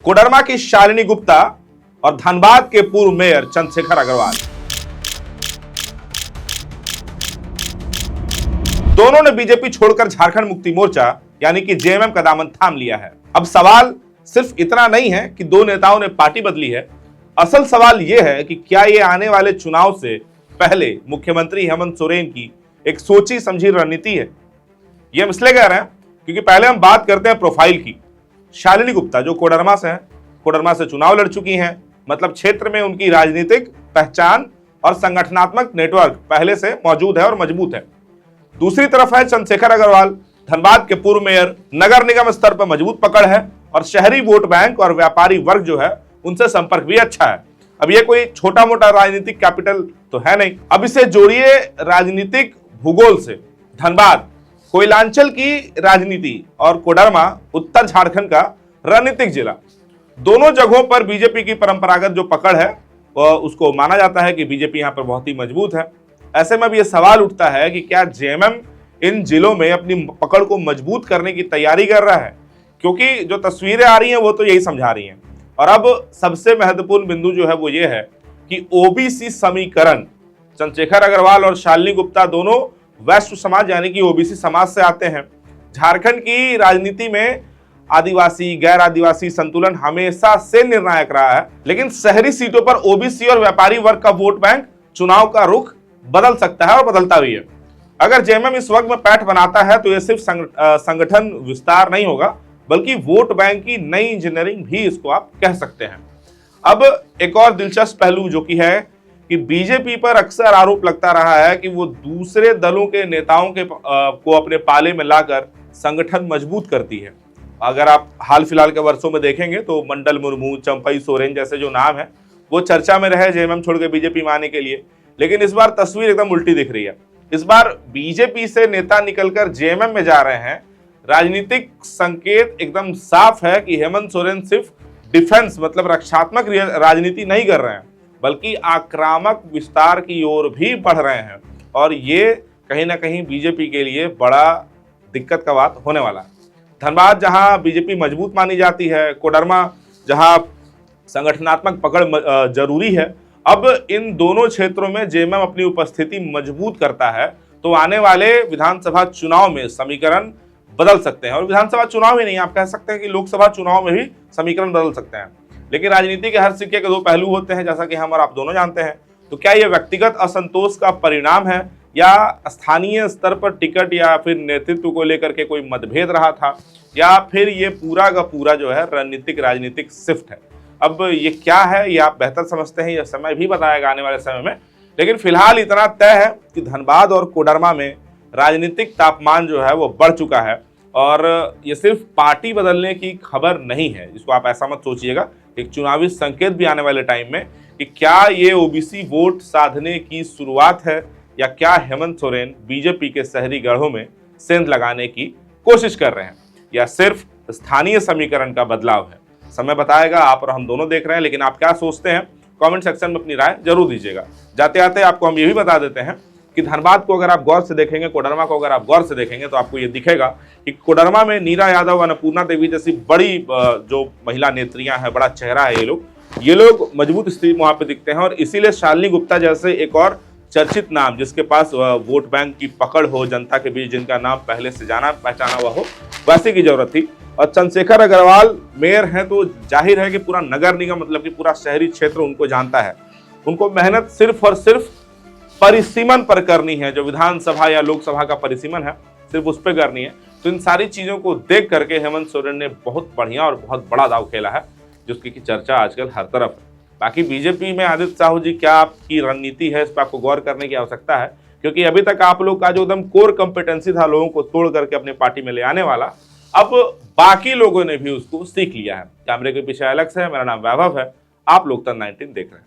कोडरमा की शालिनी गुप्ता और धनबाद के पूर्व मेयर चंद्रशेखर अग्रवाल दोनों ने बीजेपी छोड़कर झारखंड मुक्ति मोर्चा यानी कि जेएमएम का दामन थाम लिया है। अब सवाल सिर्फ इतना नहीं है कि दो नेताओं ने पार्टी बदली है, असल सवाल यह है कि क्या ये आने वाले चुनाव से पहले मुख्यमंत्री हेमंत सोरेन की एक सोची समझी रणनीति है। ये हम इसलिए कह रहे हैं क्योंकि पहले हम बात करते हैं प्रोफाइल की। शालिनी गुप्ता जो कोडरमा से हैं, कोडरमा से चुनाव लड़ चुकी हैं, मतलब क्षेत्र में उनकी राजनीतिक पहचान और संगठनात्मक नेटवर्क पहले से मौजूद है और मजबूत है। दूसरी तरफ है चंद्रशेखर अग्रवाल, धनबाद के पूर्व मेयर, नगर निगम स्तर पर मजबूत पकड़ है और शहरी वोट बैंक और व्यापारी वर्ग जो है उनसे संपर्क भी अच्छा है। अब ये कोई छोटा मोटा राजनीतिक कैपिटल तो है नहीं। अब इसे जोड़िए राजनीतिक भूगोल से, धनबाद कोयलांचल की राजनीति और कोडरमा उत्तर झारखंड का रणनीतिक जिला, दोनों जगहों पर बीजेपी की परंपरागत जो पकड़ है वह उसको माना जाता है कि बीजेपी यहाँ पर बहुत ही मजबूत है। ऐसे में अब यह सवाल उठता है कि क्या जेएमएम इन जिलों में अपनी पकड़ को मजबूत करने की तैयारी कर रहा है, क्योंकि जो तस्वीरें आ रही हैं वो तो यही समझा रही हैं। और अब सबसे महत्वपूर्ण बिंदु जो है वो ये है कि ओबीसी समीकरण, चंद्रशेखर अग्रवाल और शालिनी गुप्ता दोनों वैश्य समाज यानी कि ओबीसी समाज से आते हैं। झारखंड की राजनीति में आदिवासी गैर आदिवासी संतुलन हमेशा से निर्णायक रहा है, लेकिन शहरी सीटों पर ओबीसी और व्यापारी वर्ग का वोट बैंक चुनाव का रुख बदल सकता है और बदलता भी है। अगर जेएमएम इस वक्त में पैठ बनाता है तो यह सिर्फ संगठन विस्तार नहीं होगा, बल्कि वोट बैंक की नई इंजीनियरिंग भी इसको आप कह सकते हैं। अब एक और दिलचस्प पहलू जो कि है कि बीजेपी पर अक्सर आरोप लगता रहा है कि वो दूसरे दलों के नेताओं को अपने पाले में लाकर संगठन मजबूत करती है। अगर आप हाल फिलहाल के वर्षों में देखेंगे तो मंडल मुर्मू, चंपई सोरेन जैसे जो नाम है वो चर्चा में रहे जेएमएम छोड़ के बीजेपी में आने के लिए, लेकिन इस बार तस्वीर एकदम उल्टी दिख रही है। इस बार बीजेपी से नेता निकलकर जेएमएम में जा रहे हैं। राजनीतिक संकेत एकदम साफ है कि हेमंत सोरेन सिर्फ डिफेंस मतलब रक्षात्मक राजनीति नहीं कर रहे हैं, बल्कि आक्रामक विस्तार की ओर भी बढ़ रहे हैं। और ये कहीं ना कहीं बीजेपी के लिए बड़ा दिक्कत का बात होने वाला है। धनबाद जहां बीजेपी मजबूत मानी जाती है, कोडरमा जहां संगठनात्मक पकड़ जरूरी है, अब इन दोनों क्षेत्रों में जेएमएम अपनी उपस्थिति मजबूत करता है तो आने वाले विधानसभा चुनाव में समीकरण बदल सकते हैं। और विधानसभा चुनाव ही नहीं, आप कह सकते हैं कि लोकसभा चुनाव में भी समीकरण बदल सकते हैं। लेकिन राजनीति के हर सिक्के के दो पहलू होते हैं, जैसा कि हम और आप दोनों जानते हैं। तो क्या यह व्यक्तिगत असंतोष का परिणाम है या स्थानीय स्तर पर टिकट या फिर नेतृत्व को लेकर के कोई मतभेद रहा था, या फिर ये पूरा का पूरा जो है राजनीतिक शिफ्ट है? अब ये क्या है ये आप बेहतर समझते हैं, यह समय भी बताएगा आने वाले समय में। लेकिन फिलहाल इतना तय है कि धनबाद और कोडरमा में राजनीतिक तापमान जो है वो बढ़ चुका है। और ये सिर्फ पार्टी बदलने की खबर नहीं है, जिसको आप ऐसा मत सोचिएगा। एक चुनावी संकेत भी आने वाले टाइम में कि क्या ये ओबीसी वोट साधने की शुरुआत है या क्या हेमंत सोरेन बीजेपी के शहरी गढ़ों में सेंध लगाने की कोशिश कर रहे हैं, या सिर्फ स्थानीय समीकरण का बदलाव है। समय बताएगा, आप और हम दोनों देख रहे हैं। लेकिन आप क्या सोचते हैं कमेंट सेक्शन में अपनी राय जरूर दीजिएगा। जाते आते आपको हम ये भी बता देते हैं कि धनबाद को अगर आप गौर से देखेंगे, कोडरमा को अगर आप गौर से देखेंगे तो आपको ये दिखेगा कि कोडरमा में नीरा यादव, अन्नपूर्णा देवी जैसी बड़ी जो महिला नेत्रियां हैं, बड़ा चेहरा है, ये लोग मजबूत स्थिति वहां पे दिखते हैं। और इसीलिए शालिनी गुप्ता जैसे एक और चर्चित नाम, जिसके पास वोट बैंक की पकड़ हो, जनता के बीच जिनका नाम पहले से जाना पहचाना हुआ हो, वैसे की जरूरत थी। और चंद्रशेखर अग्रवाल मेयर हैं तो जाहिर है कि पूरा नगर निगम मतलब कि पूरा शहरी क्षेत्र उनको जानता है। उनको मेहनत सिर्फ और सिर्फ परिसीमन पर करनी है, जो विधानसभा या लोकसभा का परिसीमन है सिर्फ उस पर करनी है। तो इन सारी चीजों को देख करके हेमंत सोरेन ने बहुत बढ़िया और बहुत बड़ा दाव खेला है, जिसकी की चर्चा आजकल हर तरफ है। बाकी बीजेपी में आदित्य साहू जी क्या आपकी रणनीति है, इस पर आपको गौर करने की आवश्यकता है, क्योंकि अभी तक आप लोग का जो एकदम कोर कॉम्पिटेंसी था लोगों को तोड़ करके अपनी पार्टी में ले आने वाला, अब बाकी लोगों ने भी उसको सीख लिया है। कैमरे के पीछे अलग से है, मेरा नाम वैभव है, आप लोकतंत्र 19 देख रहे हैं।